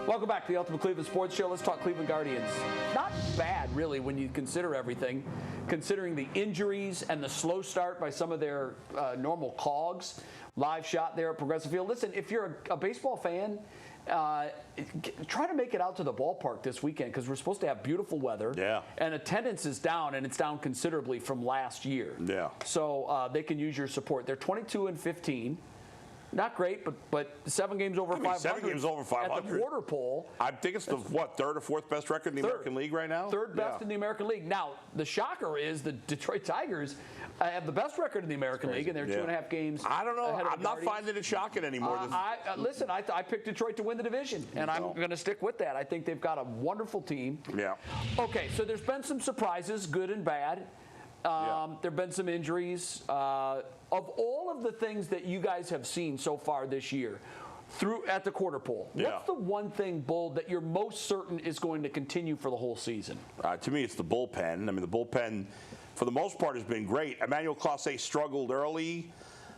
Welcome back to the Ultimate Cleveland Sports Show. Let's talk Cleveland Guardians. Not bad, really, when you consider everything, considering the injuries and the slow start by some of their normal cogs. Live shot there at Progressive Field. Listen, if you're a baseball fan, try to make it out to the ballpark this weekend because we're supposed to have beautiful weather. Yeah. And attendance is down, and it's down considerably from last year. Yeah. So they can use your support. They're 22-15. Not great, but 7 games over 500. 7 games over 500. At the quarter pole. I think it's the, third or fourth best record in the American League right now? Third best in the American League. Now, the shocker is the Detroit Tigers have the best record in the American League, and they're 2.5 games. I don't know. I'm not finding it shocking anymore. Listen, I picked Detroit to win the division, and I'm going to stick with that. I think they've got a wonderful team. Yeah. Okay, so there's been some surprises, good and bad. There have been some injuries. Of all of the things that you guys have seen so far this year, at the quarter pole, what's the one thing, Bull, that you're most certain is going to continue for the whole season? To me, it's the bullpen. I mean, the bullpen, for the most part, has been great. Emmanuel Clase struggled early,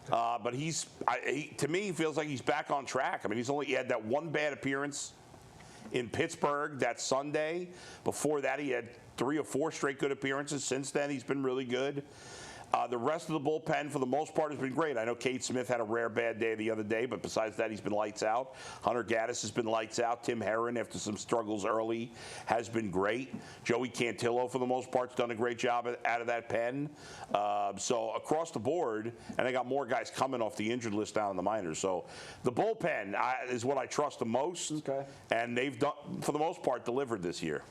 but to me, he feels like he's back on track. I mean, he had that one bad appearance in Pittsburgh that Sunday. Before that, he had 3 or 4 straight good appearances. Since then, he's been really good. The rest of the bullpen, for the most part, has been great. I know Cade Smith had a rare bad day the other day, but besides that, he's been lights out. Hunter Gaddis has been lights out. Tim Herron, after some struggles early, has been great. Joey Cantillo, for the most part, has done a great job out of that pen. So across the board, and they got more guys coming off the injured list down in the minors. So the bullpen is what I trust the most, and they've done, for the most part, delivered this year.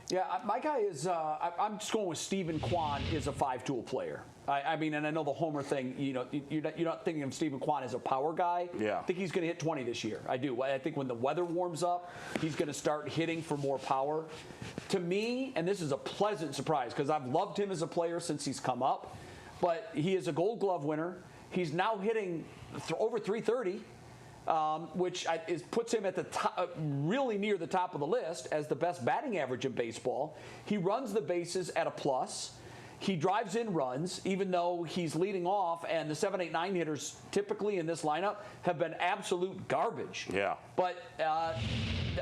Yeah, my guy is, I'm just going with Stephen Kwan is a 5-tool player. I mean, and I know the homer thing, you're not thinking of Stephen Kwan as a power guy. Yeah. I think he's going to hit 20 this year. I do. I think when the weather warms up, he's going to start hitting for more power. To me, and this is a pleasant surprise because I've loved him as a player since he's come up, but he is a Gold Glove winner. He's now hitting over 330. Which puts him at the top, really near the top of the list as the best batting average in baseball. He runs the bases at a plus. He drives in runs, even though he's leading off, and the 7, 8, 9 hitters typically in this lineup have been absolute garbage. Yeah. But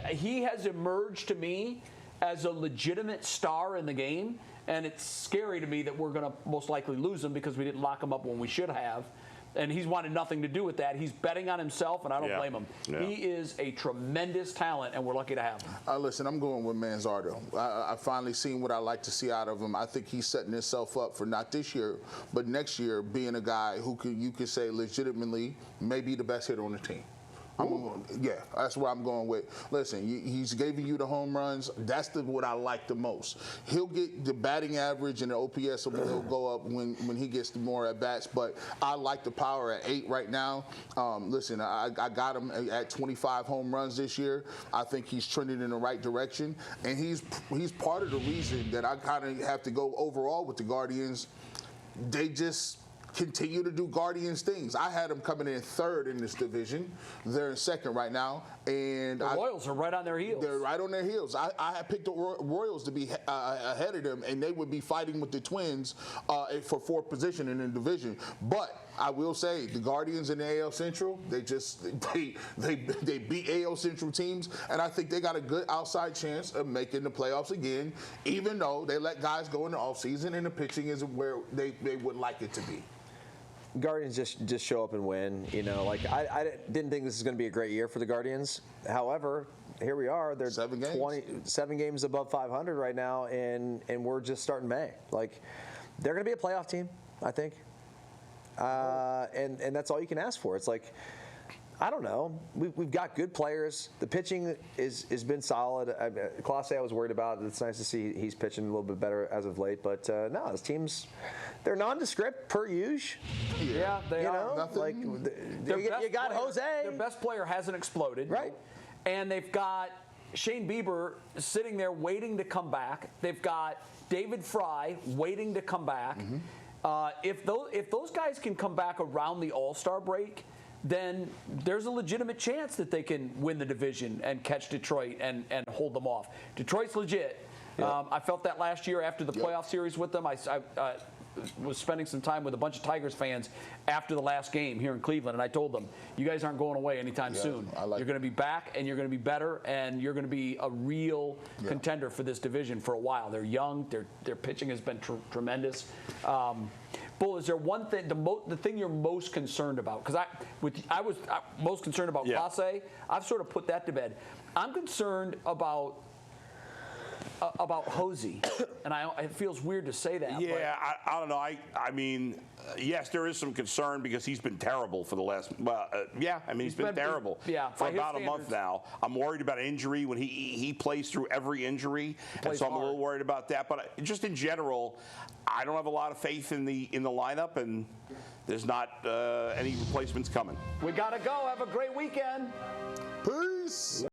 he has emerged to me as a legitimate star in the game, and it's scary to me that we're going to most likely lose him because we didn't lock him up when we should have. And he's wanted nothing to do with that. He's betting on himself, and I don't blame him. Yeah. He is a tremendous talent, and we're lucky to have him. Listen, I'm going with Manzardo. I finally seen what I like to see out of him. I think he's setting himself up for not this year, but next year being a guy who you could say legitimately may be the best hitter on the team. That's where I'm going with. Listen, he's giving you the home runs. That's what I like the most. He'll get the batting average and the OPS will go up when he gets more at bats. But I like the power at 8 right now. Listen, I got him at 25 home runs this year. I think he's trending in the right direction, and he's part of the reason that I kind of have to go overall with the Guardians. They just continue to do Guardians things. I had them coming in 3rd in this division. They're in 2nd right now. And the Royals are right on their heels. They're right on their heels. I had picked the Royals to be ahead of them, and they would be fighting with the Twins for 4th position in the division. But I will say the Guardians in the AL Central, they beat AL Central teams, and I think they got a good outside chance of making the playoffs again, even though they let guys go in the offseason and the pitching isn't where they would like it to be. Guardians just show up and win. I didn't think this was going to be a great year for the Guardians. However, here we are. They're 7 games above 500 right now, and we're just starting May. They're going to be a playoff team, I think. And that's all you can ask for. It's like, I don't know. We've got good players. The pitching has been solid. Clase I was worried about. It's nice to see he's pitching a little bit better as of late. But no, this team's, they're nondescript per usual. Yeah, they are. You got Jose. Their best player hasn't exploded. Right. And they've got Shane Bieber sitting there waiting to come back. They've got David Fry waiting to come back. If those guys can come back around the All-Star break, then there's a legitimate chance that they can win the division and catch Detroit and hold them off. Detroit's legit. I felt that last year after the playoff series with them. was spending some time with a bunch of Tigers fans after the last game here in Cleveland, and I told them, you guys aren't going away anytime soon. You're going to be back, and you're going to be better, and you're going to be a real contender for this division for a while. They're young. Their pitching has been tremendous. Bull, is there one thing, the thing you're most concerned about? Because I was most concerned about Clase. I've sort of put that to bed. I'm concerned about Hosey, and it feels weird to say that. Yeah, I don't know. I mean, yes, there is some concern because he's been terrible for the last. He's been terrible for about a month now. I'm worried about injury when he plays through every injury, and so I'm a little worried about that. But just in general, I don't have a lot of faith in the lineup, and there's not any replacements coming. We gotta go. Have a great weekend. Peace.